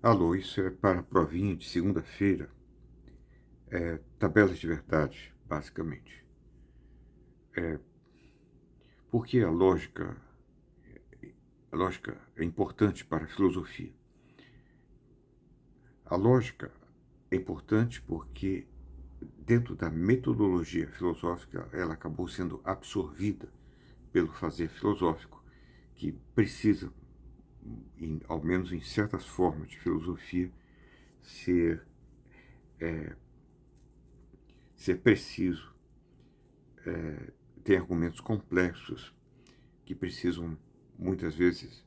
Alô, isso é para a provinha de segunda-feira. Tabelas de verdade, basicamente. Por que a lógica é importante para a filosofia? A lógica é importante porque, dentro da metodologia filosófica, ela acabou sendo absorvida pelo fazer filosófico, que precisa, ao menos em certas formas de filosofia, ser, ser preciso, tem argumentos complexos que precisam, muitas vezes,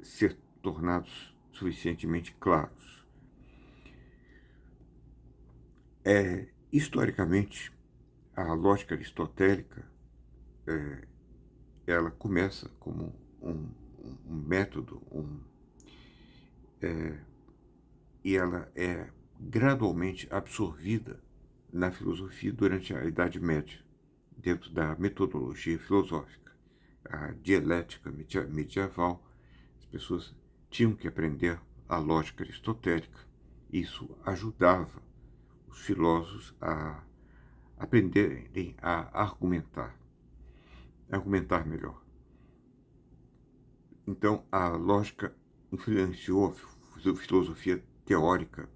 ser tornados suficientemente claros. Historicamente, a lógica aristotélica, ela começa como um método, e ela é gradualmente absorvida na filosofia durante a Idade Média, dentro da metodologia filosófica. A dialética medieval, as pessoas tinham que aprender a lógica aristotélica. Isso ajudava os filósofos a aprenderem a argumentar melhor. Então, a lógica influenciou a filosofia teórica,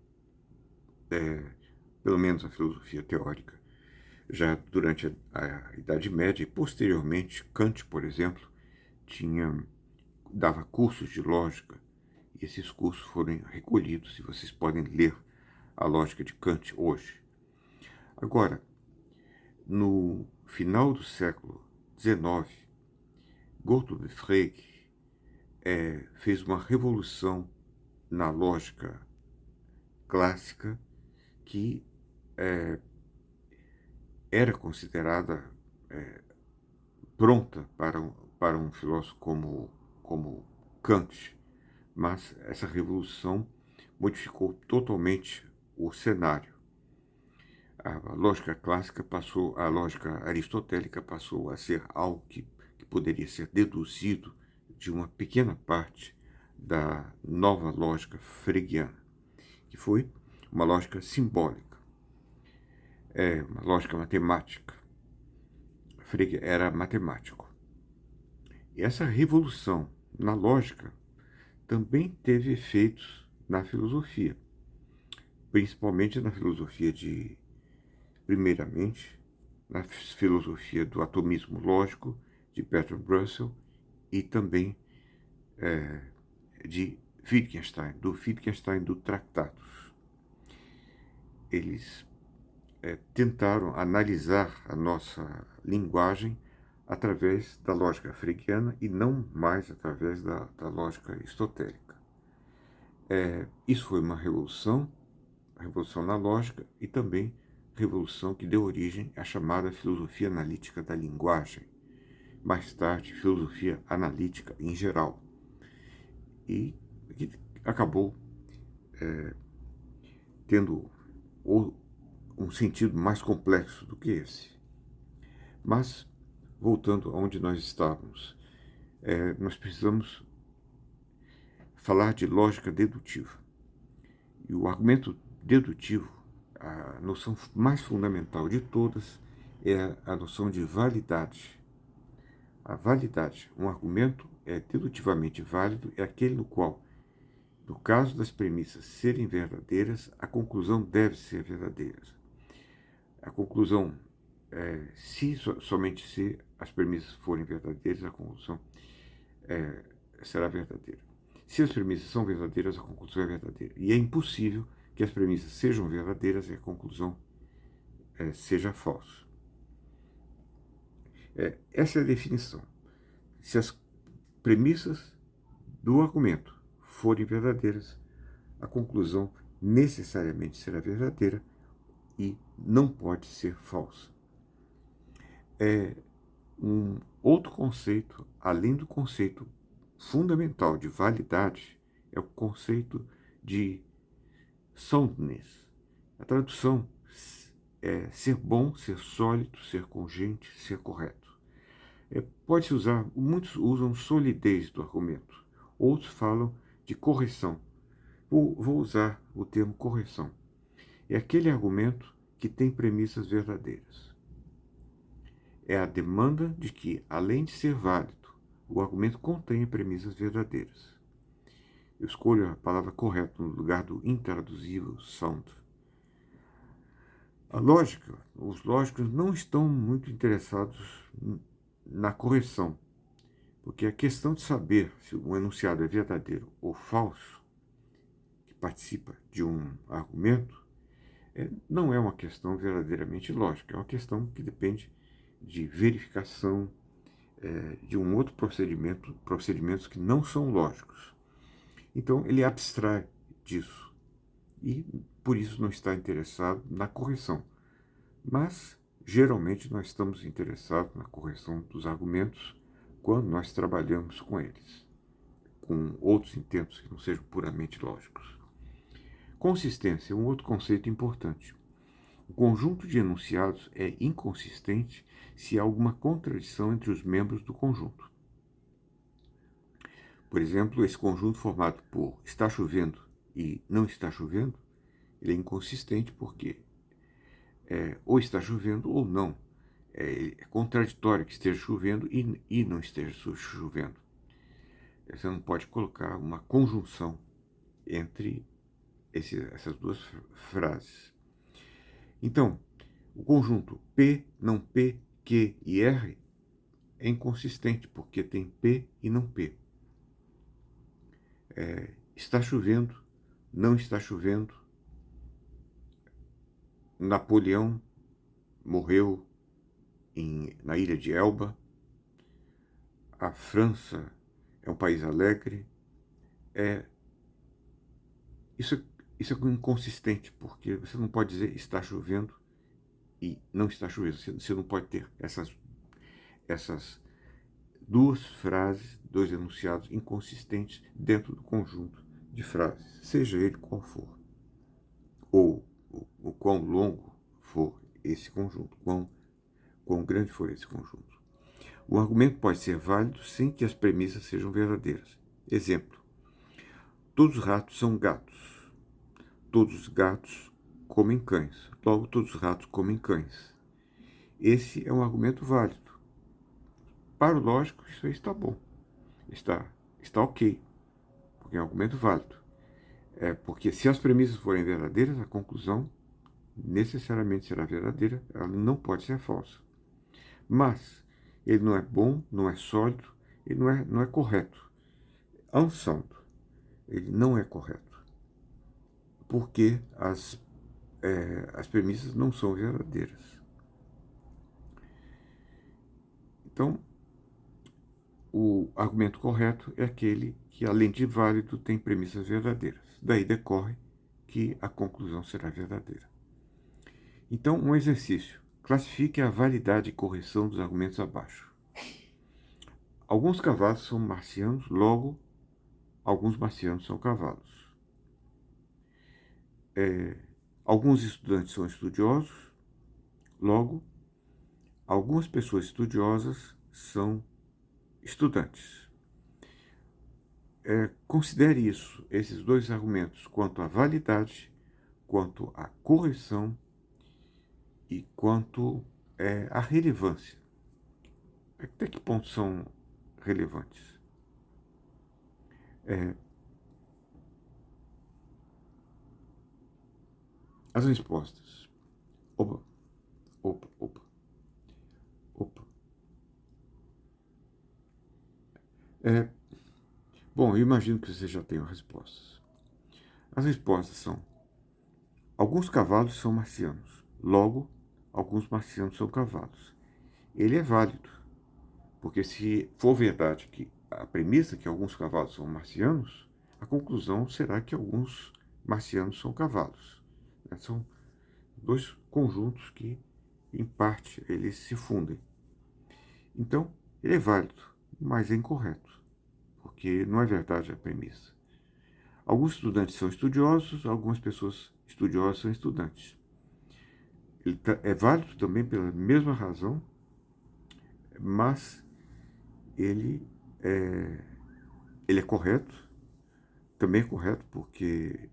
pelo menos a filosofia teórica, já durante a Idade Média e posteriormente. Kant, por exemplo, dava cursos de lógica, e esses cursos foram recolhidos, e vocês podem ler a lógica de Kant hoje. Agora, no final do século XIX, Gottlob Frege fez uma revolução na lógica clássica que era considerada pronta para um filósofo como Kant, mas essa revolução modificou totalmente o cenário. A lógica clássica passou, a lógica aristotélica passou a ser algo que poderia ser deduzido de uma pequena parte da nova lógica fregiana, que foi uma lógica simbólica, uma lógica matemática. Frege era matemático. E essa revolução na lógica também teve efeitos na filosofia, principalmente na filosofia primeiramente, na filosofia do atomismo lógico de Bertrand Russell e também de Wittgenstein do Tractatus. Eles tentaram analisar a nossa linguagem através da lógica fregiana e não mais através da lógica aristotélica. Isso foi uma revolução na lógica e também revolução que deu origem à chamada filosofia analítica da linguagem, mais tarde filosofia analítica em geral, e que acabou tendo um sentido mais complexo do que esse. Mas, voltando aonde nós estávamos, nós precisamos falar de lógica dedutiva. E o argumento dedutivo, a noção mais fundamental de todas, é a noção de validade. A validade, um argumento é dedutivamente válido, é aquele no qual, no caso das premissas serem verdadeiras, a conclusão deve ser verdadeira. A conclusão, somente se as premissas forem verdadeiras, a conclusão será verdadeira. Se as premissas são verdadeiras, a conclusão é verdadeira. E é impossível que as premissas sejam verdadeiras e a conclusão seja falsa. Essa é a definição. Se as premissas do argumento forem verdadeiras, a conclusão necessariamente será verdadeira e não pode ser falsa. Um outro conceito, além do conceito fundamental de validade, é o conceito de soundness. A tradução é ser bom, ser sólido, ser congente, ser correto. Pode-se usar, muitos usam solidez do argumento, outros falam de correção, vou usar o termo correção. É aquele argumento que tem premissas verdadeiras. É a demanda de que, além de ser válido, o argumento contenha premissas verdadeiras. Eu escolho a palavra correta no lugar do intraduzível sound. A lógica, os lógicos não estão muito interessados na correção, porque a questão de saber se um enunciado é verdadeiro ou falso, que participa de um argumento, não é uma questão verdadeiramente lógica, é uma questão que depende de verificação de um outro procedimento, procedimentos que não são lógicos. Então, ele abstrai disso e, por isso, não está interessado na correção. Mas, geralmente, nós estamos interessados na correção dos argumentos quando nós trabalhamos com eles, com outros intentos que não sejam puramente lógicos. Consistência é um outro conceito importante. O conjunto de enunciados é inconsistente se há alguma contradição entre os membros do conjunto. Por exemplo, esse conjunto formado por está chovendo e não está chovendo, ele é inconsistente porque ou está chovendo ou não. É contraditório que esteja chovendo e não esteja chovendo. Você não pode colocar uma conjunção entre essas duas frases. Então, o conjunto P, não P, Q e R é inconsistente, porque tem P e não P. Está chovendo, não está chovendo. Napoleão morreu na ilha de Elba. A França é um país alegre. Isso é inconsistente, porque você não pode dizer está chovendo e não está chovendo. Você não pode ter essas duas frases, dois enunciados inconsistentes dentro do conjunto de frases, seja ele qual for, ou o quão longo for esse conjunto, quão grande for esse conjunto. O argumento pode ser válido sem que as premissas sejam verdadeiras. Exemplo: todos os ratos são gatos. Todos os gatos comem cães. Logo, todos os ratos comem cães. Esse é um argumento válido. Para o lógico, isso aí está bom. Está ok, porque é um argumento válido. Porque se as premissas forem verdadeiras, a conclusão necessariamente será verdadeira, ela não pode ser falsa. Mas ele não é bom, não é sólido, ele não é correto. Unsound, ele não é correto, porque as premissas não são verdadeiras. Então, o argumento correto é aquele que, além de válido, tem premissas verdadeiras. Daí decorre que a conclusão será verdadeira. Então, um exercício. Classifique a validade e correção dos argumentos abaixo. Alguns cavalos são marcianos, logo, alguns marcianos são cavalos. Alguns estudantes são estudiosos, logo, algumas pessoas estudiosas são estudantes. Considere esses dois argumentos, quanto à validade, quanto à correção e quanto à relevância. Até que ponto são relevantes? As respostas. Opa. Bom, eu imagino que você já tenha respostas. As respostas são: alguns cavalos são marcianos, logo, alguns marcianos são cavalos. Ele é válido, porque se for verdade que a premissa que alguns cavalos são marcianos, a conclusão será que alguns marcianos são cavalos. São dois conjuntos que, em parte, eles se fundem. Então, ele é válido, mas é incorreto, porque não é verdade a premissa. Alguns estudantes são estudiosos, algumas pessoas estudiosas são estudantes. Ele é válido também pela mesma razão, mas ele é correto também é correto porque,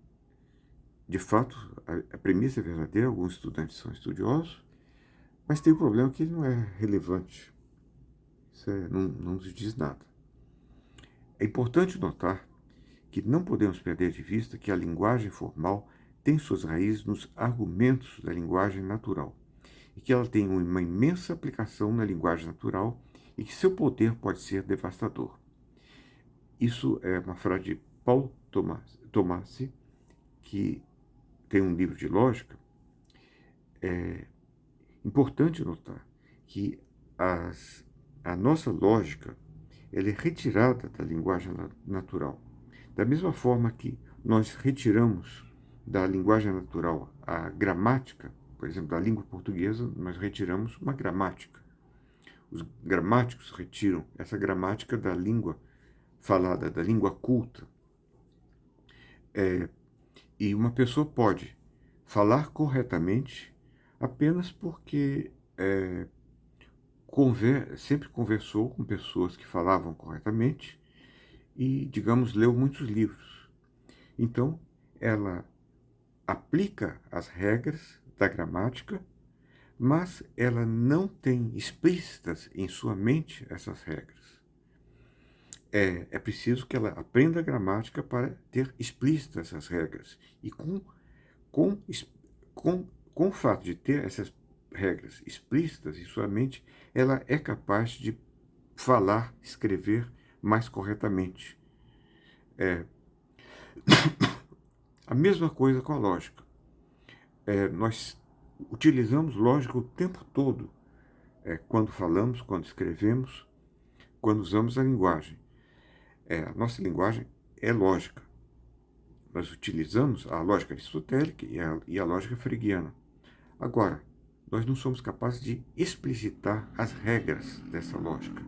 de fato, a premissa é verdadeira, alguns estudantes são estudiosos, mas tem um problema que ele não é relevante. Isso não nos diz nada. É importante notar que não podemos perder de vista que a linguagem formal tem suas raízes nos argumentos da linguagem natural, e que ela tem uma imensa aplicação na linguagem natural e que seu poder pode ser devastador. Isso é uma frase de Paul Tomassi, que tem um livro de lógica. É importante notar que a nossa lógica ela é retirada da linguagem natural. Da mesma forma que nós retiramos da linguagem natural a gramática, por exemplo, da língua portuguesa, nós retiramos uma gramática. Os gramáticos retiram essa gramática da língua falada, da língua culta. E uma pessoa pode falar corretamente apenas porque sempre conversou com pessoas que falavam corretamente e, digamos, leu muitos livros. Então, ela aplica as regras da gramática, mas ela não tem explícitas em sua mente essas regras. É preciso que ela aprenda a gramática para ter explícitas essas regras. E com, com o fato de ter essas regras explícitas em sua mente, ela é capaz de falar, escrever mais corretamente. A mesma coisa com a lógica. Nós utilizamos lógica o tempo todo, quando falamos, quando escrevemos, quando usamos a linguagem. A nossa linguagem é lógica. Nós utilizamos a lógica aristotélica e a lógica freguiana. Agora, nós não somos capazes de explicitar as regras dessa lógica.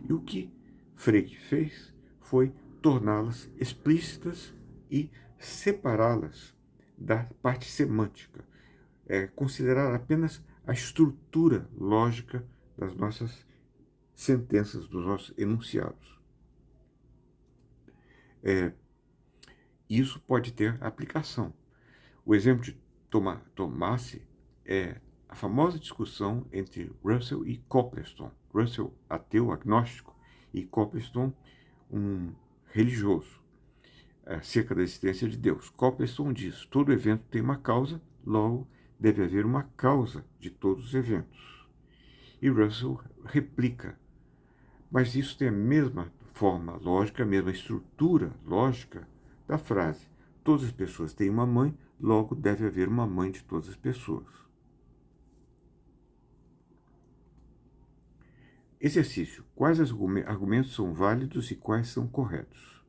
E o que Frege fez foi torná-las explícitas e separá-las da parte semântica. Considerar apenas a estrutura lógica das nossas sentenças, dos nossos enunciados. Isso pode ter aplicação. O exemplo de Tomassi é a famosa discussão entre Russell e Copleston. Russell, ateu, agnóstico, e Copleston, um religioso, acerca da existência de Deus. Copleston diz: todo evento tem uma causa, logo deve haver uma causa de todos os eventos. E Russell replica: mas isso tem a mesma forma lógica, a mesma estrutura lógica da frase: todas as pessoas têm uma mãe, logo deve haver uma mãe de todas as pessoas. Exercício: quais argumentos são válidos e quais são corretos?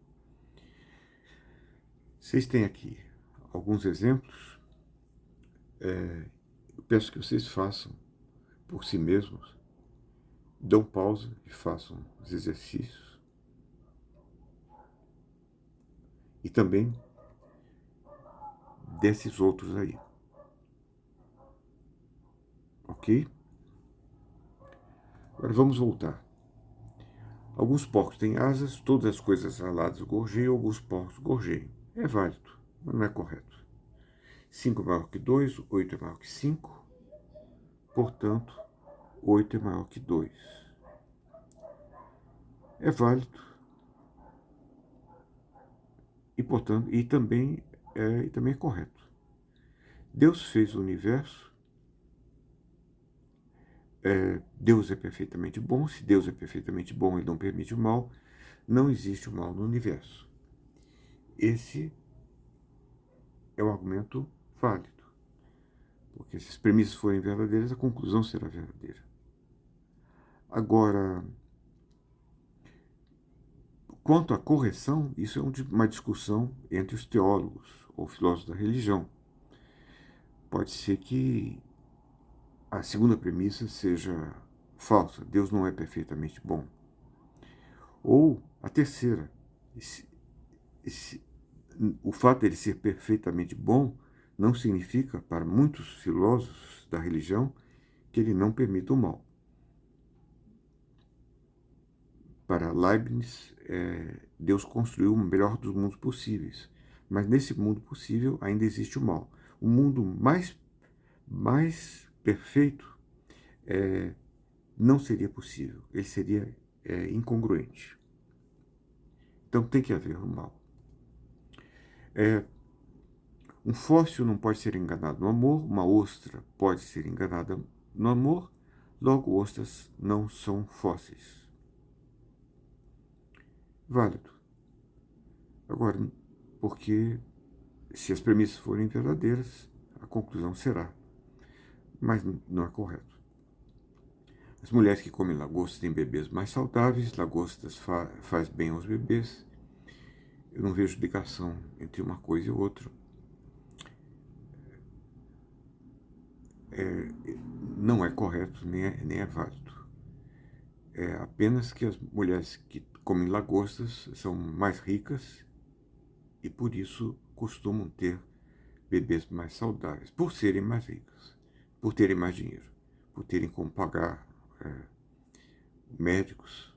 Vocês têm aqui alguns exemplos. Eu peço que vocês façam por si mesmos. Dão pausa e façam os exercícios. E também desses outros aí. Ok? Agora vamos voltar. Alguns porcos têm asas, todas as coisas aladas gorjeiam, alguns porcos gorjeiam. É válido, mas não é correto. 5 é maior que 2, 8 é maior que 5, portanto, 8 é maior que 2. É válido e, portanto, também é correto. Deus fez o universo. Deus é perfeitamente bom. Se Deus é perfeitamente bom, ele não permite o mal. Não existe o mal no universo. Esse é um argumento válido. Porque se as premissas forem verdadeiras, a conclusão será verdadeira. Agora, quanto à correção, isso é uma discussão entre os teólogos ou filósofos da religião. Pode ser que a segunda premissa seja falsa, Deus não é perfeitamente bom. Ou a terceira, o fato de ele ser perfeitamente bom não significa, para muitos filósofos da religião, que ele não permita o mal. Para Leibniz, Deus construiu o melhor dos mundos possíveis. Mas nesse mundo possível ainda existe o mal. O mundo mais perfeito não seria possível. Ele seria incongruente. Então tem que haver o mal. Um fóssil não pode ser enganado no amor, uma ostra pode ser enganada no amor, logo ostras não são fósseis. Válido. Agora, porque se as premissas forem verdadeiras, a conclusão será. Mas não é correto. As mulheres que comem lagostas têm bebês mais saudáveis, lagostas faz bem aos bebês. Eu não vejo ligação entre uma coisa e outra. Não é correto, nem é válido. É apenas que as mulheres que comem lagostas são mais ricas e por isso costumam ter bebês mais saudáveis, por serem mais ricas, por terem mais dinheiro, por terem como pagar médicos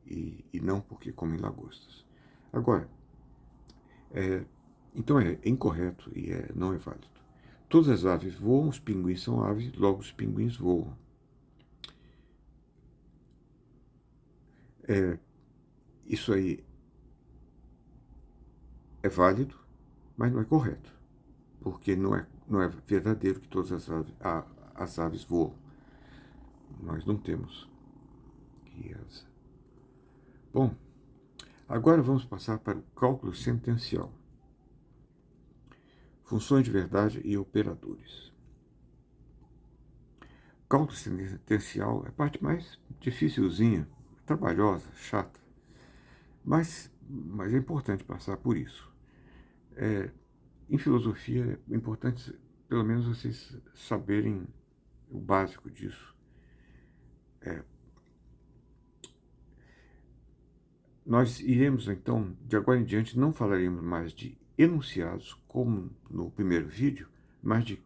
e não porque comem lagostas. Agora, então é incorreto e não é válido. Todas as aves voam, os pinguins são aves, logo os pinguins voam. Isso aí é válido, mas não é correto, porque não é verdadeiro que todas as aves voam. Nós não temos. Bom, agora vamos passar para o cálculo sentencial. Funções de verdade e operadores. O cálculo sentencial é a parte mais dificilzinha, trabalhosa, chata, mas é importante passar por isso. Em filosofia é importante, pelo menos, vocês saberem o básico disso. Nós iremos, então, de agora em diante, não falaremos mais de enunciados, como no primeiro vídeo, mas de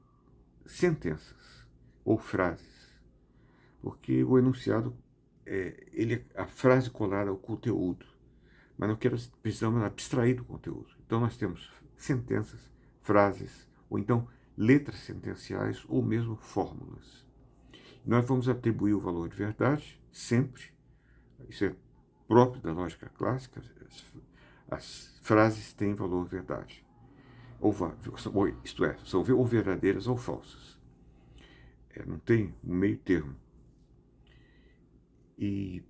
sentenças ou frases. Porque o enunciado ele é a frase colada ao conteúdo, mas não precisamos abstrair do conteúdo. Então nós temos sentenças, frases, ou então letras sentenciais, ou mesmo fórmulas. Nós vamos atribuir o valor de verdade sempre, isso é próprio da lógica clássica, as frases têm valor verdade, isto é, são ou verdadeiras ou falsas. Não tem um meio termo. E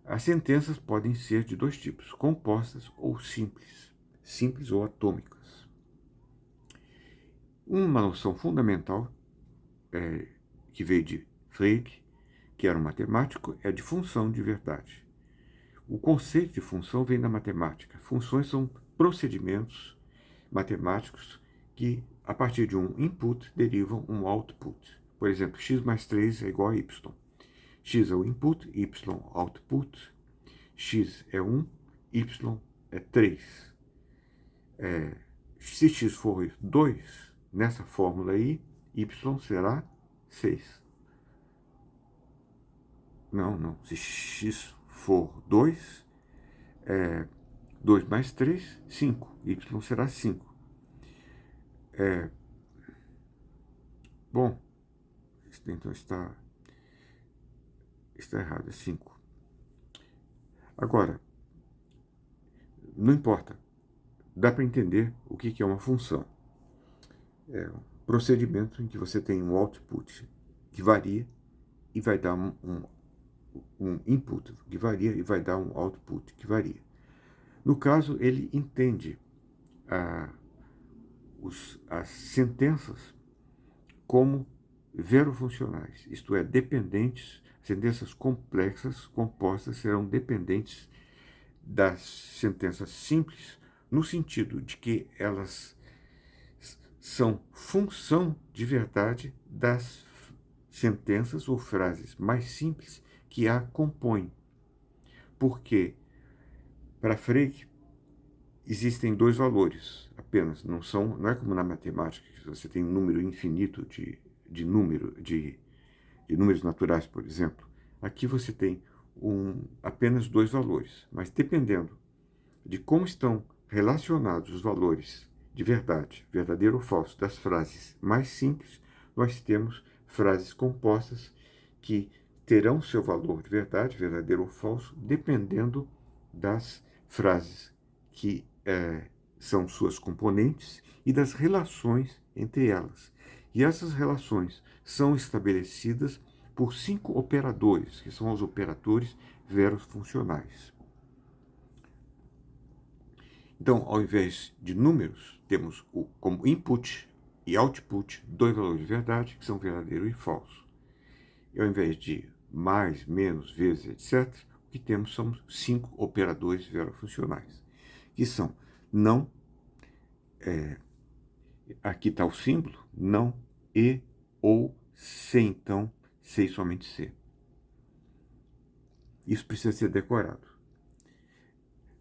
as sentenças podem ser de dois tipos, compostas ou simples ou atômicas. Uma noção fundamental que veio de Frege, que era um matemático, é de função de verdade. O conceito de função vem da matemática. Funções são procedimentos matemáticos que, a partir de um input, derivam um output. Por exemplo, x mais 3 é igual a y. X é o input, y output, x é 1, y é 3. Se x for 2, nessa fórmula aí, y será 6. Não. Se x for 2, 2 mais 3, 5. Y será 5. Bom, então está errado, é 5. Agora, não importa. Dá para entender o que é uma função. É um procedimento em que você tem um output que varia e vai dar um input que varia e vai dar um output que varia. No caso, ele entende as sentenças como verofuncionais, isto é, dependentes. Sentenças complexas, compostas, serão dependentes das sentenças simples, no sentido de que elas são função de verdade das sentenças ou frases mais simples que a compõem. Porque, para Frege, existem dois valores apenas, não é como na matemática, que você tem um número infinito de números naturais, por exemplo. Aqui você tem apenas dois valores, mas dependendo de como estão relacionados os valores de verdade, verdadeiro ou falso, das frases mais simples, nós temos frases compostas que terão seu valor de verdade, verdadeiro ou falso, dependendo das frases que são suas componentes e das relações entre elas. E essas relações são estabelecidas por 5 operadores, que são os operadores verofuncionais. Então, ao invés de números, temos como input e output dois valores de verdade, que são verdadeiro e falso. E ao invés de mais, menos, vezes, etc., o que temos são 5 operadores verofuncionais, que são não, aqui está o símbolo, não, e, ou, se então, se e somente se. Isso precisa ser decorado.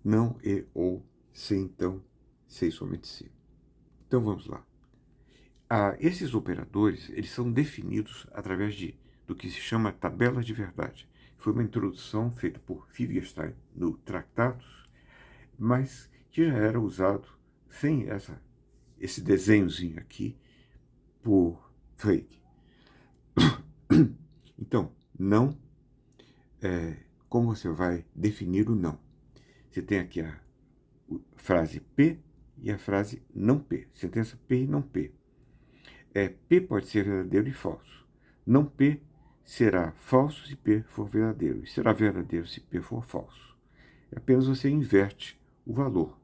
Não, e, ou, se então, se e somente se. Então vamos lá. Esses operadores eles são definidos através do que se chama tabela de verdade. Foi uma introdução feita por Wittgenstein no Tratados, mas que já era usado sem esse desenhozinho aqui por Frege. Então, não, como você vai definir o não? Você tem aqui a frase P e a frase não P, sentença P e não P. P pode ser verdadeiro e falso. Não P será falso se P for verdadeiro, e será verdadeiro se P for falso. Apenas você inverte o valor.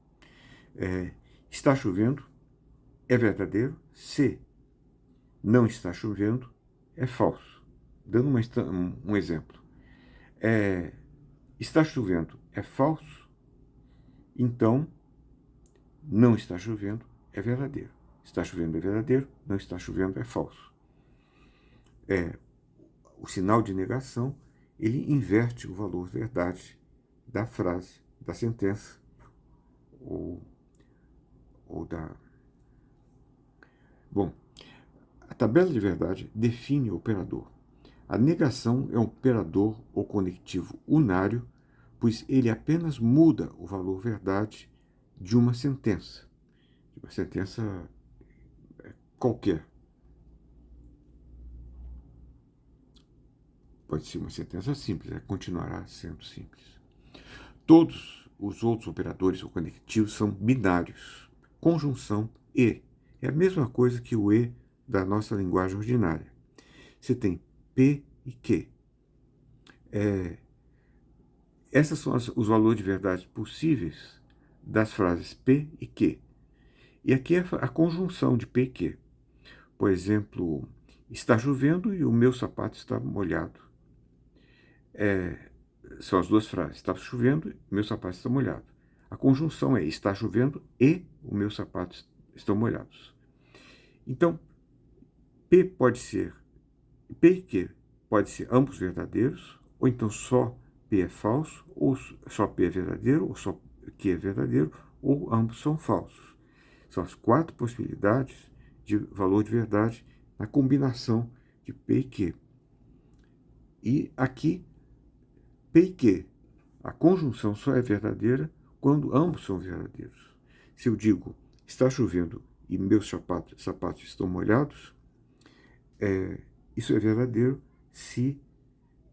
Está chovendo é verdadeiro, se não está chovendo é falso. Dando um exemplo. Está chovendo é falso, então não está chovendo é verdadeiro. Está chovendo é verdadeiro, não está chovendo é falso. O sinal de negação, ele inverte o valor verdade da frase, da sentença, ou da... Bom, a tabela de verdade define o operador. A negação é um operador ou conectivo unário, pois ele apenas muda o valor verdade de uma sentença qualquer. Pode ser uma sentença simples, continuará sendo simples. Todos os outros operadores ou conectivos são binários. Conjunção e é a mesma coisa que o e da nossa linguagem ordinária. Você tem p e q. Esses são os valores de verdade possíveis das frases p e q. E aqui é a conjunção de p e q. Por exemplo, está chovendo e o meu sapato está molhado. São as duas frases. Está chovendo e o meu sapato está molhado. A conjunção é está chovendo e o meu sapato estão molhados. Então, P e Q pode ser ambos verdadeiros, ou então só P é falso, ou só P é verdadeiro, ou só Q é verdadeiro, ou ambos são falsos. São as 4 possibilidades de valor de verdade na combinação de P e Q. E aqui, P e Q, a conjunção só é verdadeira quando ambos são verdadeiros. Se eu digo, está chovendo e meus sapatos estão molhados, isso é verdadeiro se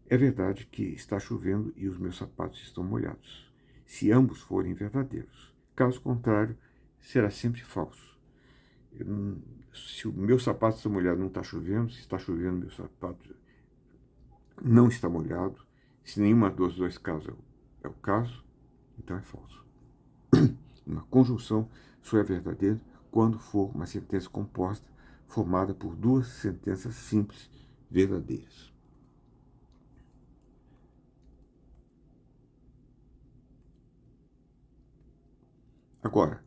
é verdade que está chovendo e os meus sapatos estão molhados. Se ambos forem verdadeiros. Caso contrário, será sempre falso. Se o meu sapato está molhado, não está chovendo. Se está chovendo, meu sapato não está molhado. Se nenhuma dos dois casos é o caso, então é falso. Uma conjunção só é verdadeira quando for uma sentença composta formada por 2 sentenças simples verdadeiras. Agora,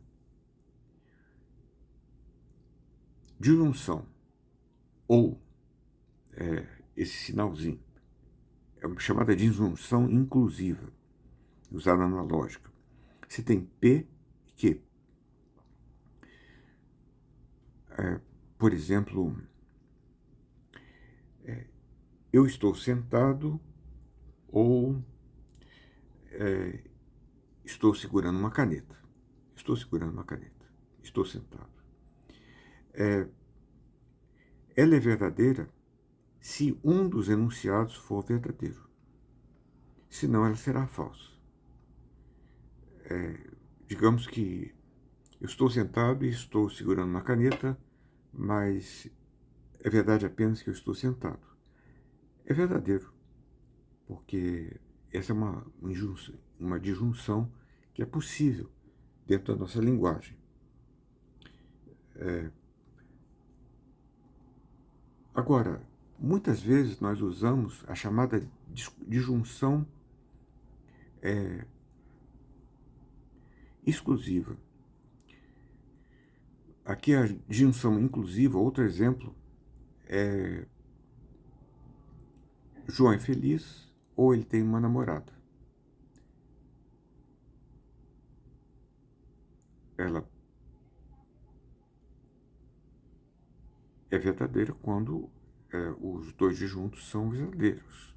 disjunção ou esse sinalzinho é uma chamada disjunção inclusiva, usada na lógica. Você tem P e Q. Por exemplo, eu estou sentado ou estou segurando uma caneta. Estou segurando uma caneta. Estou sentado. Ela é verdadeira se um dos enunciados for verdadeiro. Senão ela será falsa. Digamos que eu estou sentado e estou segurando uma caneta, mas é verdade apenas que eu estou sentado. É verdadeiro, porque essa é uma disjunção que é possível dentro da nossa linguagem. Agora, muitas vezes nós usamos a chamada disjunção exclusiva. Aqui a disjunção inclusiva, outro exemplo, é João é feliz ou ele tem uma namorada. Ela é verdadeira quando os dois juntos são verdadeiros.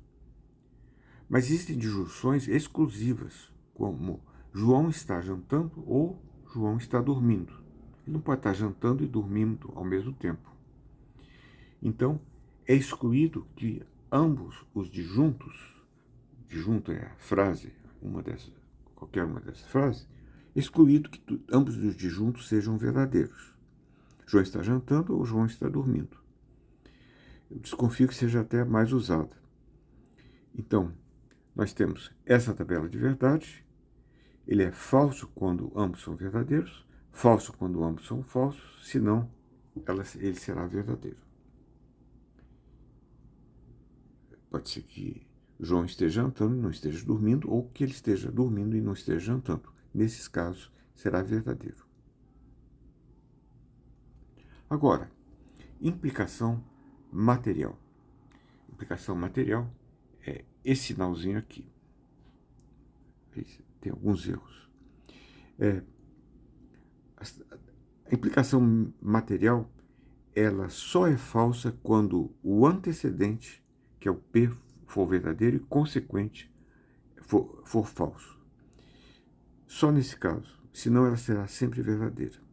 Mas existem disjunções exclusivas, como João está jantando ou João está dormindo. Ele não pode estar jantando e dormindo ao mesmo tempo. Então, é excluído que ambos os disjuntos, disjunto é a frase, qualquer uma dessas frases, excluído que ambos os disjuntos sejam verdadeiros. João está jantando ou João está dormindo. Eu desconfio que seja até mais usada. Então, nós temos essa tabela de verdade. Ele é falso quando ambos são verdadeiros, falso quando ambos são falsos, senão ele será verdadeiro. Pode ser que João esteja jantando e não esteja dormindo, ou que ele esteja dormindo e não esteja jantando. Nesses casos, será verdadeiro. Agora, implicação material. Implicação material é esse sinalzinho aqui. Tem alguns erros. A implicação material, ela só é falsa quando o antecedente, que é o P, for verdadeiro e consequente for falso. Só nesse caso, senão ela será sempre verdadeira.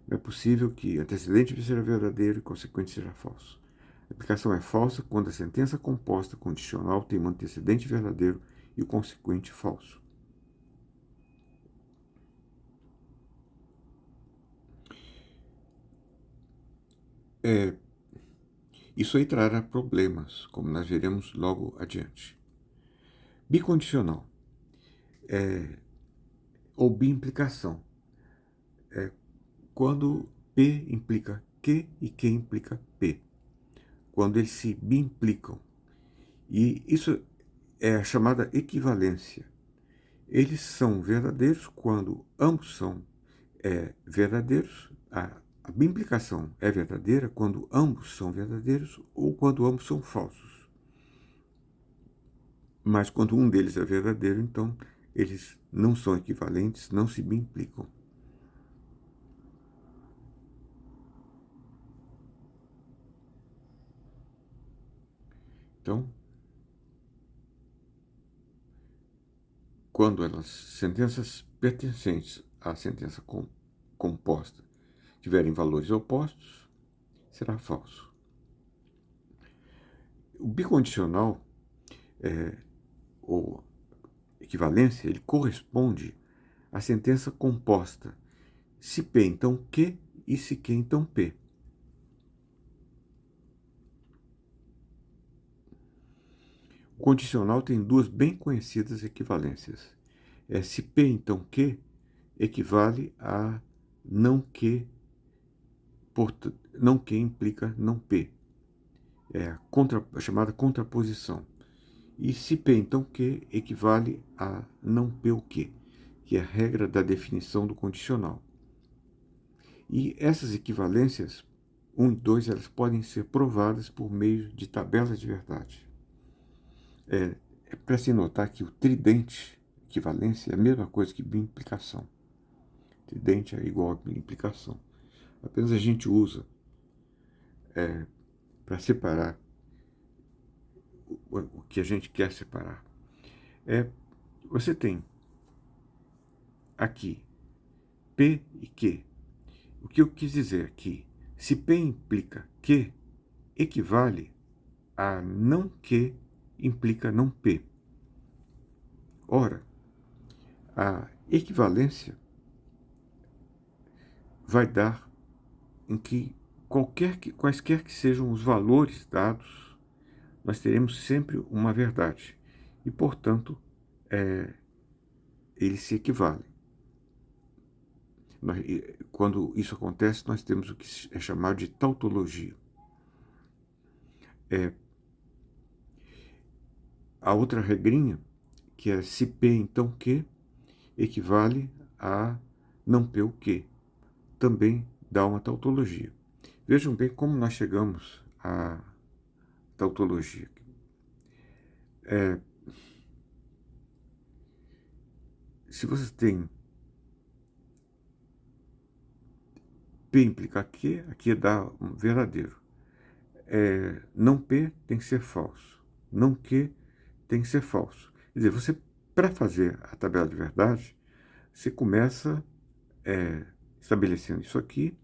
Não é possível que antecedente seja verdadeiro e consequente seja falso. A implicação é falsa quando a sentença composta condicional tem um antecedente verdadeiro e o consequente falso. Isso aí trará problemas, como nós veremos logo adiante. Bicondicional ou biimplicação. Quando P implica Q e Q implica P. Quando eles se biimplicam. E isso é a chamada equivalência. Eles são verdadeiros quando ambos são verdadeiros. A biimplicação é verdadeira quando ambos são verdadeiros ou quando ambos são falsos. Mas quando um deles é verdadeiro, então eles não são equivalentes, não se biimplicam. Então, quando as sentenças pertencentes à sentença composta tiverem valores opostos, será falso. O bicondicional, ou equivalência, ele corresponde à sentença composta se P, então Q, e se Q, então P. O condicional tem duas bem conhecidas equivalências. Se P, então Q, equivale a não Q, não Q implica não P. É a chamada contraposição. E se P, então Q, equivale a não P o Q, que é a regra da definição do condicional. E essas equivalências, 1 e 2, elas podem ser provadas por meio de tabelas de verdade. É para se notar que o tridente, equivalência, é a mesma coisa que biimplicação. Tridente é igual a biimplicação. Apenas a gente usa para separar o que a gente quer separar. você tem aqui P e Q. O que eu quis dizer aqui? Se P implica Q, equivale a não Q implica não P. Ora, a equivalência vai dar em que quaisquer que sejam os valores dados, nós teremos sempre uma verdade. E, portanto, eles se equivalem. Quando isso acontece, nós temos o que é chamado de tautologia. A outra regrinha, que é se P então Q, equivale a não P o Q. Também dá uma tautologia. Vejam bem como nós chegamos à tautologia. Se você tem P implica Q, aqui dá um verdadeiro. Não P tem que ser falso. Não Q tem que ser falso. Quer dizer, você, para fazer a tabela de verdade, você começa estabelecendo isso aqui,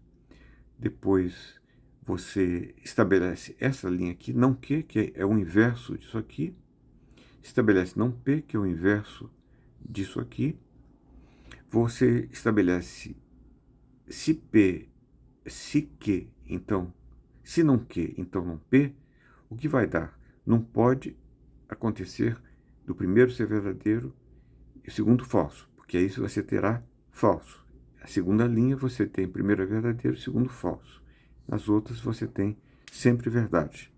depois você estabelece essa linha aqui, não Q, que é o inverso disso aqui, estabelece não P, que é o inverso disso aqui, você estabelece se P, se Q, então, se não Q, então não P, o que vai dar? Não pode acontecer do primeiro ser verdadeiro e o segundo falso, porque aí você terá falso. A segunda linha você tem primeiro verdadeiro e segundo falso. Nas outras você tem sempre verdade.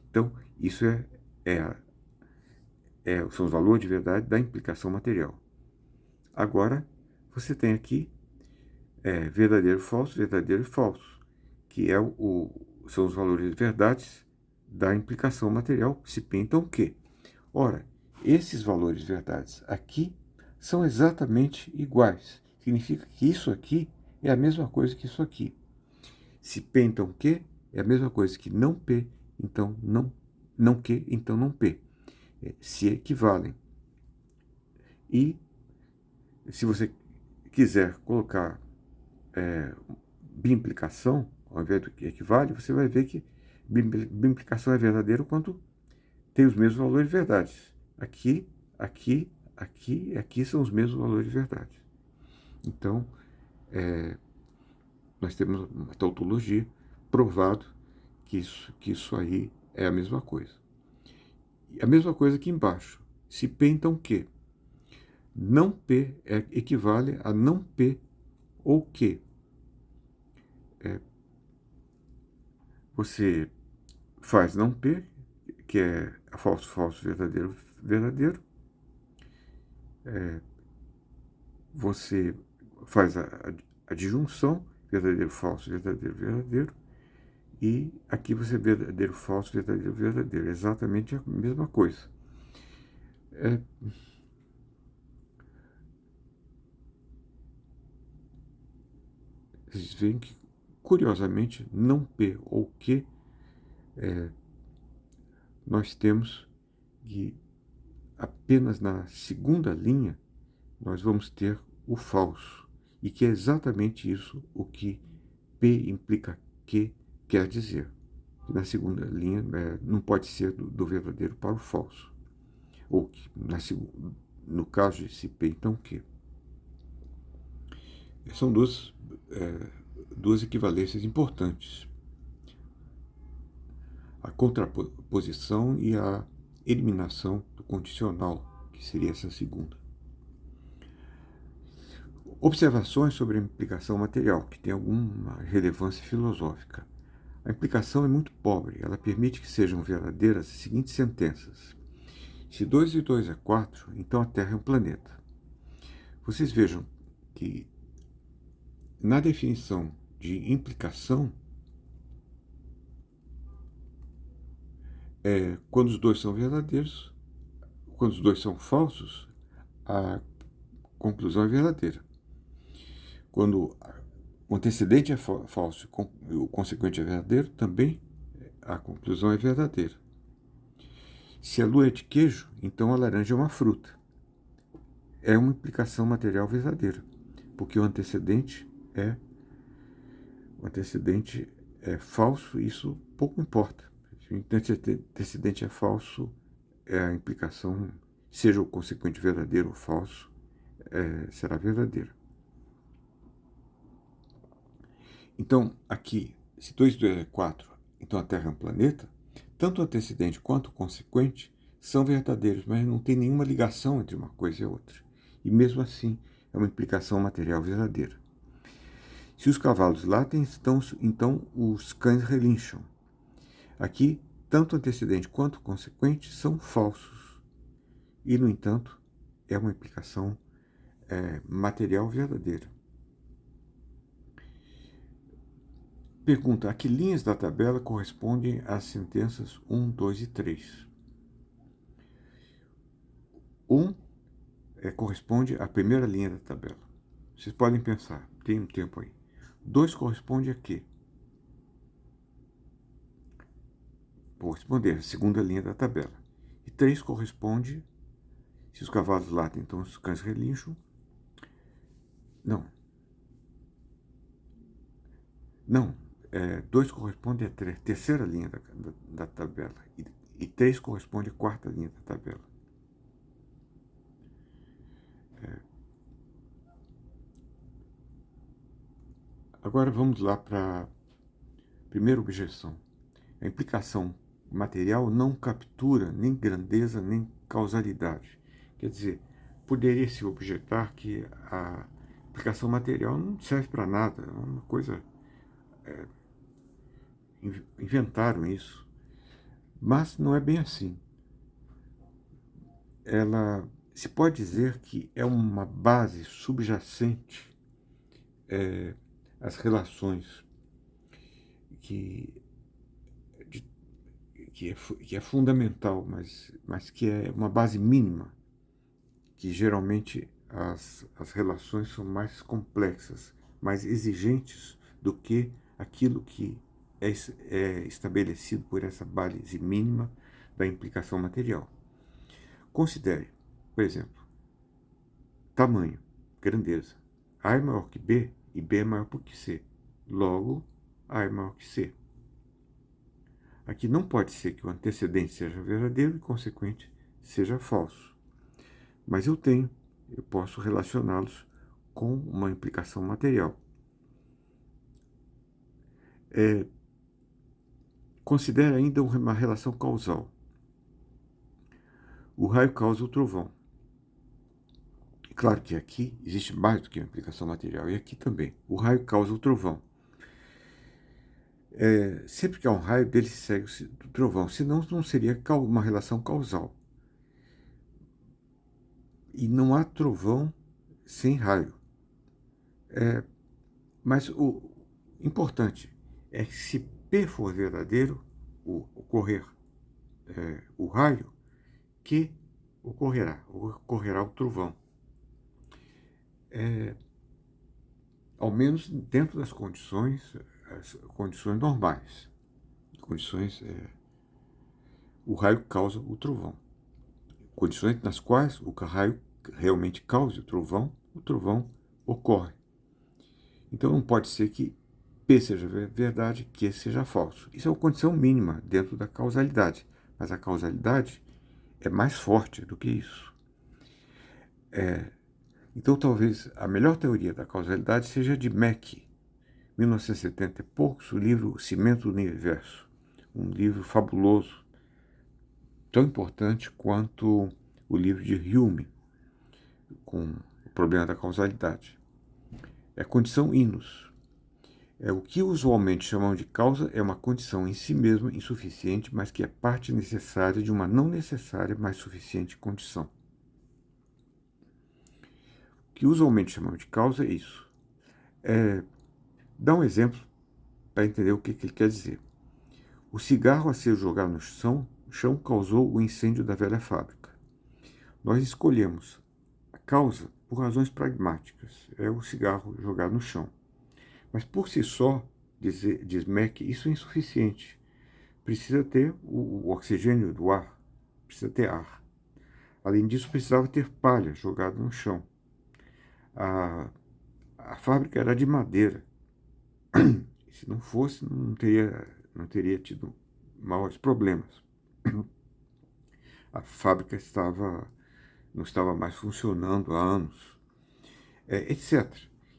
Então, isso são os valores de verdade da implicação material. Agora, você tem aqui verdadeiro e falso, que são os valores de verdades da implicação material, se P então Q. Ora, esses valores de verdades aqui são exatamente iguais. Significa que isso aqui é a mesma coisa que isso aqui. Se P então Q é a mesma coisa que não P, então não Q, então não P. Se equivalem. E se você quiser colocar bimplicação, ao invés do que equivale, você vai ver que bimplicação é verdadeiro quando tem os mesmos valores de verdade. Aqui, aqui, aqui e aqui são os mesmos valores de verdade. Então, nós temos uma tautologia provado que isso aí é a mesma coisa. E a mesma coisa aqui embaixo. Se P, então Q. Não P equivale a não P ou Q. Você faz não P, que é falso, falso, verdadeiro, verdadeiro. Você faz a disjunção, verdadeiro, falso, verdadeiro, verdadeiro. E aqui você verdadeiro, falso, verdadeiro, verdadeiro. Exatamente a mesma coisa. Vocês veem que, curiosamente, não P ou Q, nós temos que apenas na segunda linha nós vamos ter o falso. E que é exatamente isso o que P implica Q quer dizer. Na segunda linha não pode ser do verdadeiro para o falso. Ou no caso de se P, então Q. São duas equivalências importantes. A contraposição e a eliminação do condicional, que seria essa segunda. Observações sobre a implicação material, que tem alguma relevância filosófica. A implicação é muito pobre, ela permite que sejam verdadeiras as seguintes sentenças. Se 2 e 2 é 4, então a Terra é um planeta. Vocês vejam que na definição de implicação, quando os dois são verdadeiros, quando os dois são falsos, a conclusão é verdadeira. Quando o antecedente é falso e o consequente é verdadeiro, também a conclusão é verdadeira. Se a lua é de queijo, então a laranja é uma fruta. é uma implicação material verdadeira, porque o antecedente é falso, isso pouco importa. Se o antecedente é falso, a implicação, seja o consequente verdadeiro ou falso, será verdadeira. Então, aqui, se 2 e 2 é 4, então a Terra é um planeta, tanto o antecedente quanto o consequente são verdadeiros, mas não tem nenhuma ligação entre uma coisa e outra. E mesmo assim, é uma implicação material verdadeira. Se os cavalos latem, então os cães relincham. Aqui, tanto o antecedente quanto o consequente são falsos. E, no entanto, é uma implicação material verdadeira. Pergunta: a que linhas da tabela correspondem às sentenças 1, 2 e 3? 1 corresponde à primeira linha da tabela. Vocês podem pensar, tem um tempo aí. 2 corresponde a quê? Vou responder, a segunda linha da tabela. E 3 corresponde, se os cavalos latem, então os cães relincham. Não. 2 corresponde à terceira linha da tabela. E 3 corresponde à quarta linha da tabela. Agora vamos lá para a primeira objeção. A implicação material não captura nem grandeza nem causalidade. Quer dizer, poderia se objetar que a implicação material não serve para nada, é uma coisa. Inventaram isso. Mas não é bem assim. Ela se pode dizer que é uma base subjacente às relações que é fundamental, mas que é uma base mínima, que geralmente as relações são mais complexas, mais exigentes do que aquilo que é estabelecido por essa base mínima da implicação material. Considere, por exemplo, tamanho, grandeza. A é maior que B e B é maior que C. Logo, A é maior que C. Aqui não pode ser que o antecedente seja verdadeiro e consequente seja falso. Mas eu posso relacioná-los com uma implicação material. Considere ainda uma relação causal. O raio causa o trovão. Claro que aqui existe mais do que uma implicação material, e aqui também. O raio causa o trovão. Sempre que há um raio, dele segue o trovão, senão não seria uma relação causal. E não há trovão sem raio. Mas o importante é que se P for verdadeiro, ocorrer o raio, que ocorrerá o trovão. Ao menos dentro das condições normais. O raio causa o trovão. Condições nas quais o raio realmente cause o trovão ocorre. Então não pode ser que P seja verdade, Q seja falso. Isso é uma condição mínima dentro da causalidade, mas a causalidade é mais forte do que isso. Então talvez a melhor teoria da causalidade seja de Mack, 1970 e poucos, o livro Cimento do Universo, um livro fabuloso, tão importante quanto o livro de Hume, com o problema da causalidade. É a condição inus. O que usualmente chamam de causa é uma condição em si mesma insuficiente, mas que é parte necessária de uma não necessária, mas suficiente condição. O que usualmente chamamos de causa é isso. Dá um exemplo para entender o que ele quer dizer. O cigarro a ser jogado no chão causou o incêndio da velha fábrica. Nós escolhemos a causa por razões pragmáticas. É o cigarro jogado no chão. Mas por si só, diz Mack, isso é insuficiente. Precisa ter o oxigênio do ar, precisa ter ar. Além disso, precisava ter palha jogada no chão. A, a fábrica era de madeira. Se não fosse, não teria tido maiores problemas. A fábrica não estava mais funcionando há anos, etc.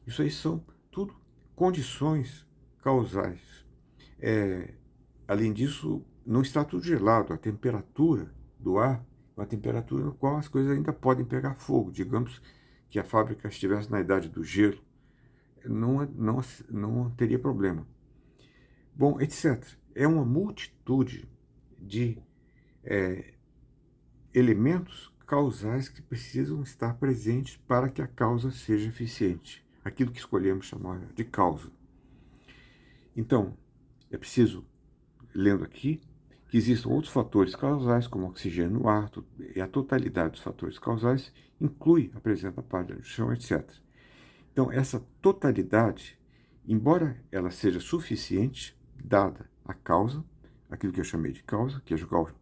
Isso aí são tudo condições causais. É, Além disso, não está tudo gelado. A temperatura do ar é uma temperatura no qual as coisas ainda podem pegar fogo. Digamos que a fábrica estivesse na idade do gelo, não teria problema. Bom, etc. É uma multitude de elementos causais que precisam estar presentes para que a causa seja eficiente. Aquilo que escolhemos chamar de causa. Então, é preciso, lendo aqui, que existam outros fatores causais, como oxigênio no ar, e a totalidade dos fatores causais inclui a presença da palha no chão, etc. Então, essa totalidade, embora ela seja suficiente, dada a causa, aquilo que eu chamei de causa, que é jogar o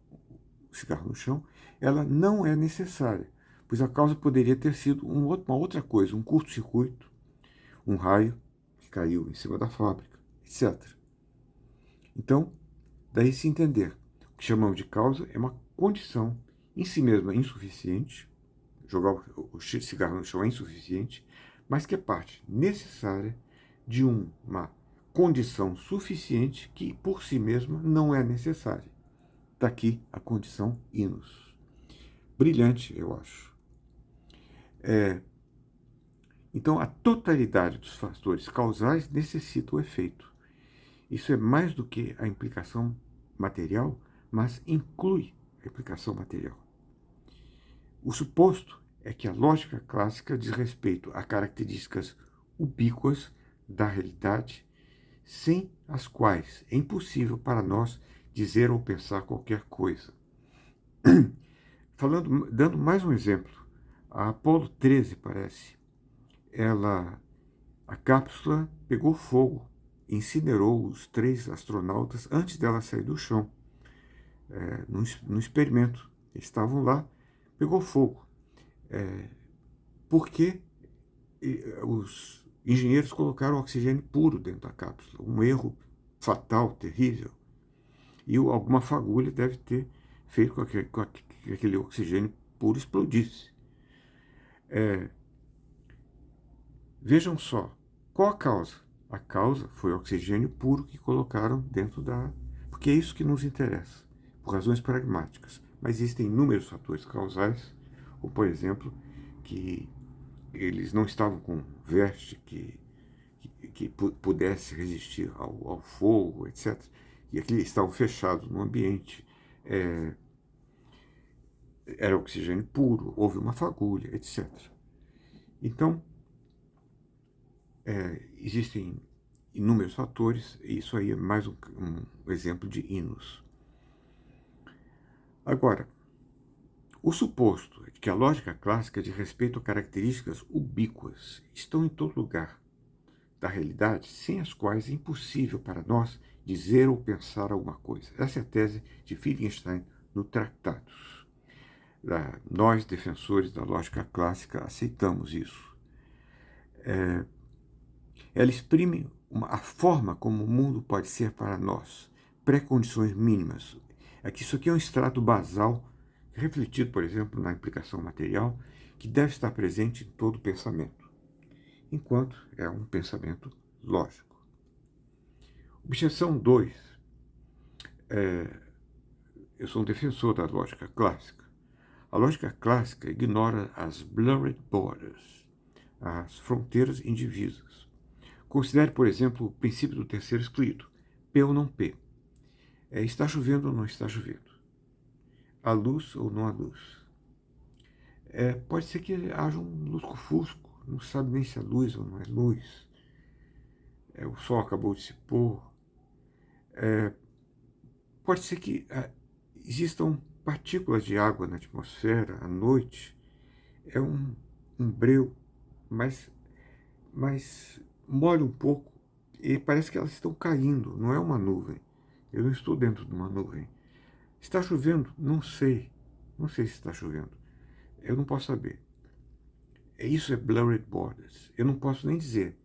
cigarro no chão, ela não é necessária, pois a causa poderia ter sido uma outra coisa, um curto-circuito, um raio que caiu em cima da fábrica, etc. Então, daí se entender, o que chamamos de causa é uma condição em si mesma insuficiente, jogar o cigarro no chão é insuficiente, mas que é parte necessária de uma condição suficiente que, por si mesma, não é necessária. Daqui a condição inus. Brilhante, eu acho. Então, a totalidade dos fatores causais necessita o efeito. Isso é mais do que a implicação material, mas inclui a implicação material. O suposto é que a lógica clássica diz respeito a características ubíquas da realidade, sem as quais é impossível para nós dizer ou pensar qualquer coisa. Dando mais um exemplo, a Apolo 13 parece, a cápsula pegou fogo, incinerou os 3 astronautas antes dela sair do chão, no experimento. Eles estavam lá, pegou fogo. Porque os engenheiros colocaram oxigênio puro dentro da cápsula, um erro fatal, terrível. E alguma fagulha deve ter feito com que aquele oxigênio puro explodisse. Vejam só, qual a causa? A causa foi o oxigênio puro que colocaram dentro da... Porque é isso que nos interessa, por razões pragmáticas. Mas existem inúmeros fatores causais, como, por exemplo, que eles não estavam com veste que pudesse resistir ao fogo, etc. E aqui eles estavam fechados no ambiente. Era oxigênio puro, houve uma fagulha, etc. Então, existem inúmeros fatores, e isso aí é mais um exemplo de inus. Agora, o suposto de que a lógica clássica diz respeito a características ubíquas estão em todo lugar da realidade, sem as quais é impossível para nós dizer ou pensar alguma coisa. Essa é a tese de Wittgenstein no Tratados. Nós, defensores da lógica clássica, aceitamos isso. Ela exprime a forma como o mundo pode ser para nós, pré-condições mínimas. Isso aqui é um extrato basal, refletido, por exemplo, na implicação material, que deve estar presente em todo pensamento, enquanto é um pensamento lógico. Objeção 2. Eu sou um defensor da lógica clássica. A lógica clássica ignora as blurred borders, as fronteiras indivisas. Considere, por exemplo, o princípio do terceiro excluído, P ou não P. Está chovendo ou não está chovendo? Há luz ou não há luz? Pode ser que haja um lusco-fusco, não sabe nem se é luz ou não é luz. O sol acabou de se pôr. Pode ser que existam partículas de água na atmosfera à noite. É um breu, mas molha um pouco e parece que elas estão caindo, não é uma nuvem. Eu não estou dentro de uma nuvem. Está chovendo? Não sei. Não sei se está chovendo. Eu não posso saber. Isso é blurred borders. Eu não posso nem dizer,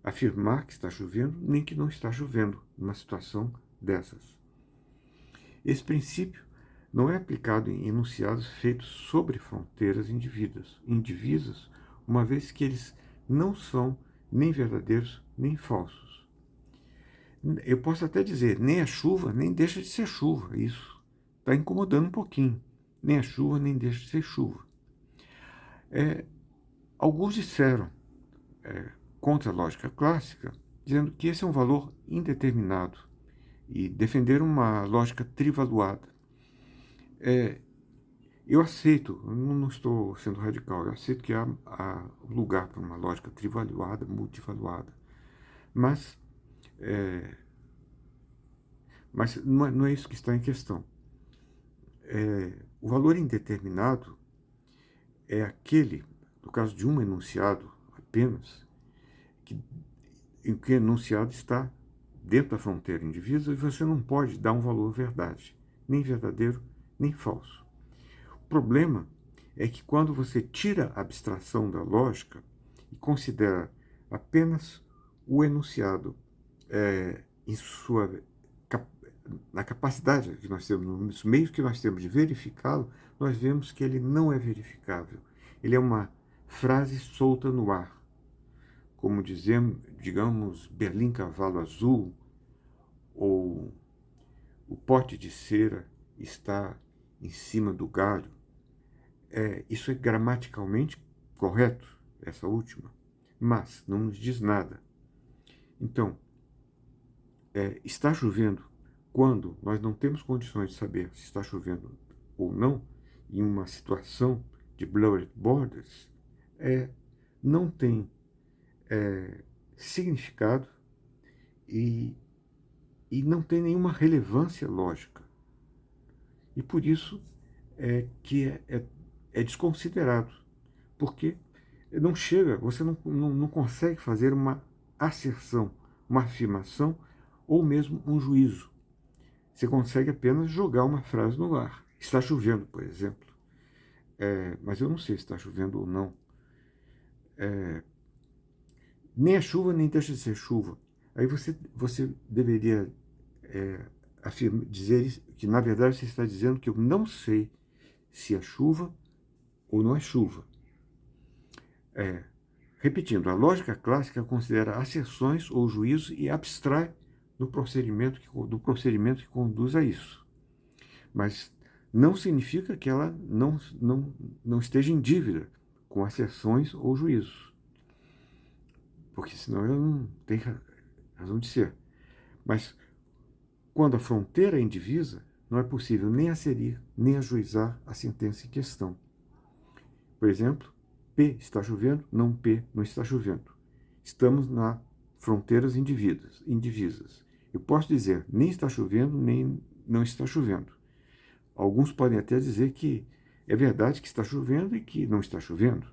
afirmar que está chovendo, nem que não está chovendo numa situação dessas. Esse princípio não é aplicado em enunciados feitos sobre fronteiras indivisas, uma vez que eles não são nem verdadeiros nem falsos. Eu posso até dizer, nem é chuva, nem deixa de ser chuva. Isso está incomodando um pouquinho. Nem é chuva, nem deixa de ser chuva. Alguns disseram, contra a lógica clássica, dizendo que esse é um valor indeterminado e defenderam uma lógica trivaluada. Eu aceito, eu não estou sendo radical, eu aceito que há lugar para uma lógica trivaluada, multivaluada, mas não é isso que está em questão. O valor indeterminado é aquele, no caso de um enunciado apenas, em que o enunciado está dentro da fronteira indivisa e você não pode dar um valor verdade, nem verdadeiro, nem falso. O problema é que quando você tira a abstração da lógica e considera apenas o enunciado em na capacidade que nós temos, nos meios que nós temos de verificá-lo, nós vemos que ele não é verificável. Ele é uma frase solta no ar. Como digamos, Berlim Cavalo Azul, ou o pote de cera está em cima do galho. Isso é gramaticalmente correto, essa última, mas não nos diz nada. Então, está chovendo quando nós não temos condições de saber se está chovendo ou não, em uma situação de blurred borders, não tem significado e não tem nenhuma relevância lógica. E por isso que é desconsiderado, porque não chega, você não consegue fazer uma asserção, uma afirmação ou mesmo um juízo. Você consegue apenas jogar uma frase no ar. Está chovendo, por exemplo. Mas eu não sei se está chovendo ou não. Nem é chuva, nem deixa de ser chuva. Aí você deveria dizer que, na verdade, você está dizendo que eu não sei se é chuva ou não é chuva. Repetindo, a lógica clássica considera asserções ou juízos e abstrai do procedimento que conduz a isso. Mas não significa que ela não esteja em dívida com asserções ou juízos. Porque senão ela não tem razão de ser. Mas quando a fronteira é indivisa, não é possível nem aserir, nem ajuizar a sentença em questão. Por exemplo, P está chovendo, não P não está chovendo. Estamos nas fronteiras indivisas. Eu posso dizer nem está chovendo, nem não está chovendo. Alguns podem até dizer que é verdade que está chovendo e que não está chovendo.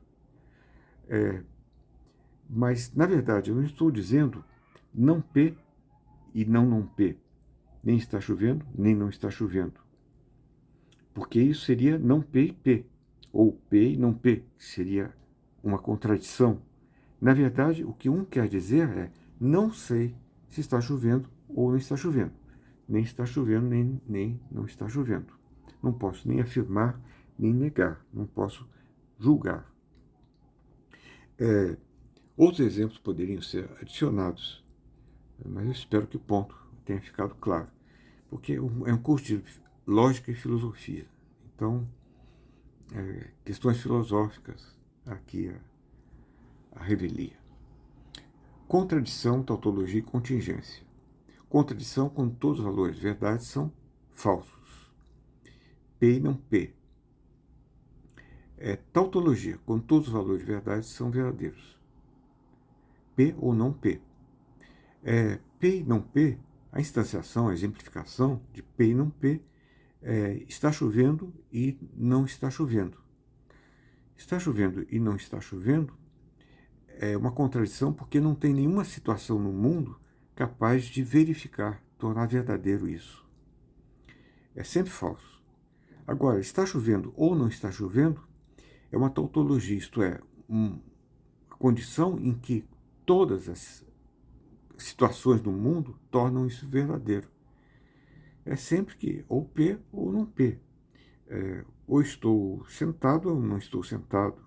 Mas, na verdade, eu não estou dizendo não P e não P. Nem está chovendo, nem não está chovendo. Porque isso seria não P e P. Ou P e não P, que seria uma contradição. Na verdade, o que um quer dizer é não sei se está chovendo ou não está chovendo. Nem está chovendo, nem não está chovendo. Não posso nem afirmar, nem negar. Não posso julgar. Outros exemplos poderiam ser adicionados, mas eu espero que o ponto tenha ficado claro. Porque é um curso de lógica e filosofia. Então, questões filosóficas aqui a revelia. Contradição, tautologia e contingência. Contradição quando todos os valores de verdade são falsos. P e não P. Tautologia quando todos os valores de verdade são verdadeiros. P ou não P. P e não P, a instanciação, a exemplificação de P e não P, está chovendo e não está chovendo. Está chovendo e não está chovendo é uma contradição porque não tem nenhuma situação no mundo capaz de verificar, tornar verdadeiro isso. É sempre falso. Agora, está chovendo ou não está chovendo é uma tautologia, isto é, a condição em que todas as situações do mundo tornam isso verdadeiro. É sempre que ou P ou não P. Ou estou sentado ou não estou sentado.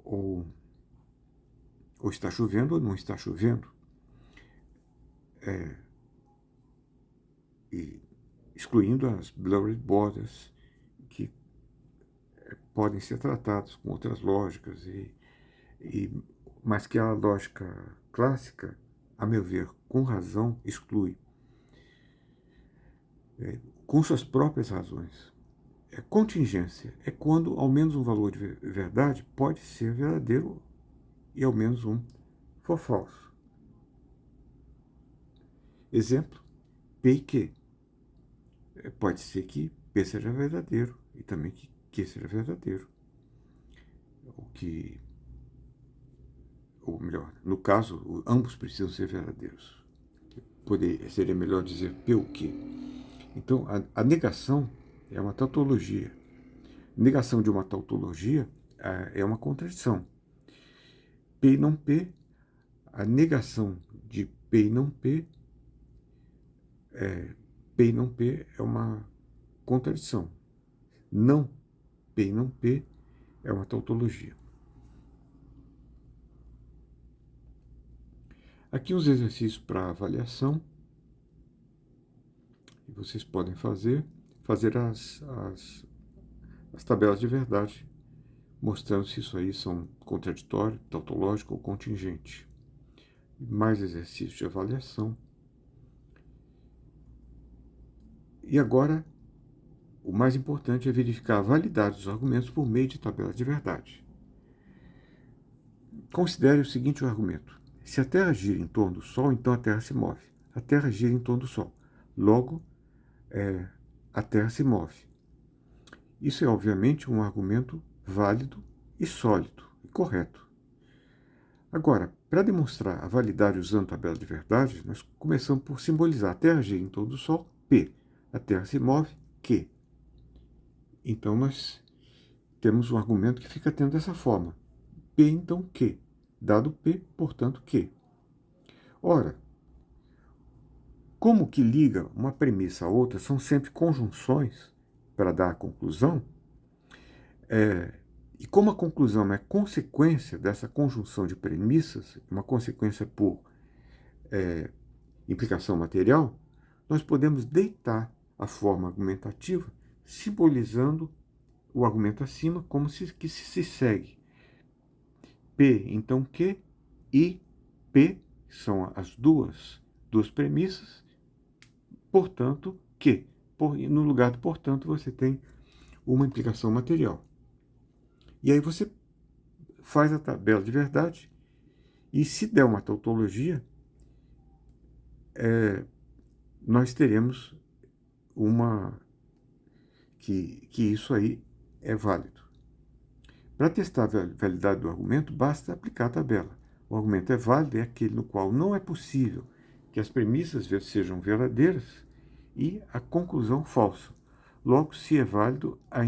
Ou está chovendo ou não está chovendo. E excluindo as blurred borders, que podem ser tratados com outras lógicas, mas que a lógica clássica, a meu ver, com razão, exclui, com suas próprias razões. Contingência é quando ao menos um valor de verdade pode ser verdadeiro e ao menos um for falso. Exemplo, P e Q. Pode ser que P seja verdadeiro e também que Q seja verdadeiro. Ou melhor, no caso, ambos precisam ser verdadeiros. Seria melhor dizer P ou Q. Então, a negação é uma tautologia. Negação de uma tautologia é uma contradição. P e não P, a negação de P e não P, P e não P é uma contradição. Não P e não P é uma tautologia. Aqui uns exercícios para avaliação. E vocês podem fazer as tabelas de verdade, mostrando se isso aí são contraditório, tautológico ou contingente. Mais exercícios de avaliação. E agora, o mais importante é verificar a validade dos argumentos por meio de tabelas de verdade. Considere o seguinte argumento. Se a Terra gira em torno do Sol, então a Terra se move. A Terra gira em torno do Sol. Logo, a Terra se move. Isso é, obviamente, um argumento válido e sólido e correto. Agora, para demonstrar a validade usando tabela de verdade, nós começamos por simbolizar a Terra gira em torno do Sol, P. A Terra se move, Q. Então, nós temos um argumento que fica tendo dessa forma. P, então, Q. Dado P, portanto, Q. Ora, como que liga uma premissa a outra são sempre conjunções para dar a conclusão, e como a conclusão é consequência dessa conjunção de premissas, uma consequência por implicação material, nós podemos deitar a forma argumentativa simbolizando o argumento acima como que se segue. P, então, Q, e P são as duas premissas, portanto, Q. No lugar do portanto, você tem uma implicação material. E aí você faz a tabela de verdade e se der uma tautologia, nós teremos que isso aí é válido. Para testar a validade do argumento, basta aplicar a tabela. O argumento é válido é aquele no qual não é possível que as premissas sejam verdadeiras e a conclusão falsa. Logo, se é válido, a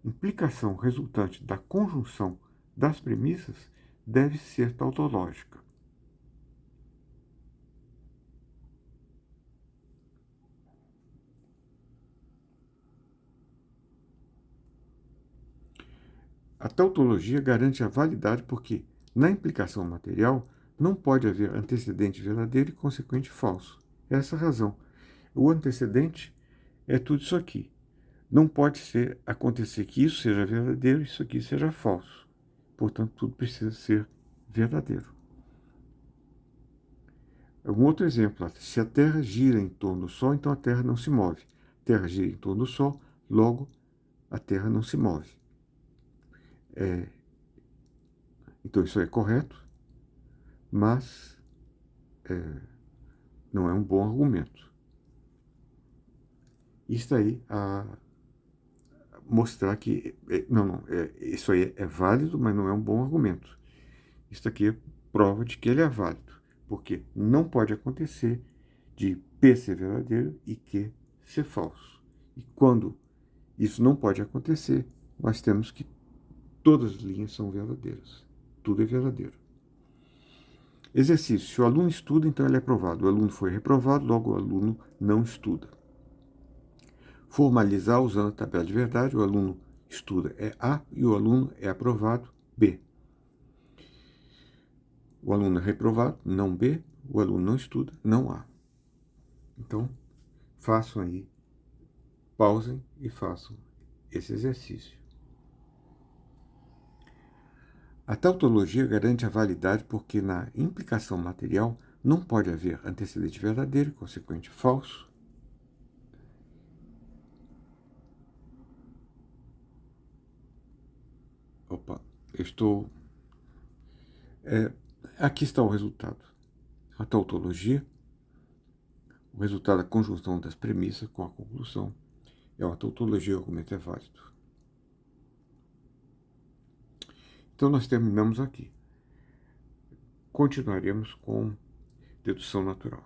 implicação resultante da conjunção das premissas deve ser tautológica. A tautologia garante a validade porque, na implicação material, não pode haver antecedente verdadeiro e consequente falso. Essa é a razão. O antecedente é tudo isso aqui. Não pode acontecer que isso seja verdadeiro e isso aqui seja falso. Portanto, tudo precisa ser verdadeiro. Um outro exemplo, se a Terra gira em torno do Sol, então a Terra não se move. A Terra gira em torno do Sol, logo a Terra não se move. Então isso é correto, mas não é um bom argumento. Isso aí a mostrar que isso aí é válido, mas não é um bom argumento. Isso aqui é prova de que ele é válido, porque não pode acontecer de P ser verdadeiro e Q ser falso. E quando isso não pode acontecer, nós temos que Todas as linhas são verdadeiras. Tudo é verdadeiro. Exercício. Se o aluno estuda, então ele é aprovado. O aluno foi reprovado, logo o aluno não estuda. Formalizar usando a tabela de verdade. O aluno estuda é A e o aluno é aprovado B. O aluno é reprovado, não B. O aluno não estuda, não A. Então, façam aí, pausem e façam esse exercício. A tautologia garante a validade porque na implicação material não pode haver antecedente verdadeiro e consequente falso. Opa, eu estou... aqui está o resultado. A tautologia, o resultado da conjunção das premissas com a conclusão, é uma tautologia, o argumento é válido. Então nós terminamos aqui. Continuaremos com dedução natural.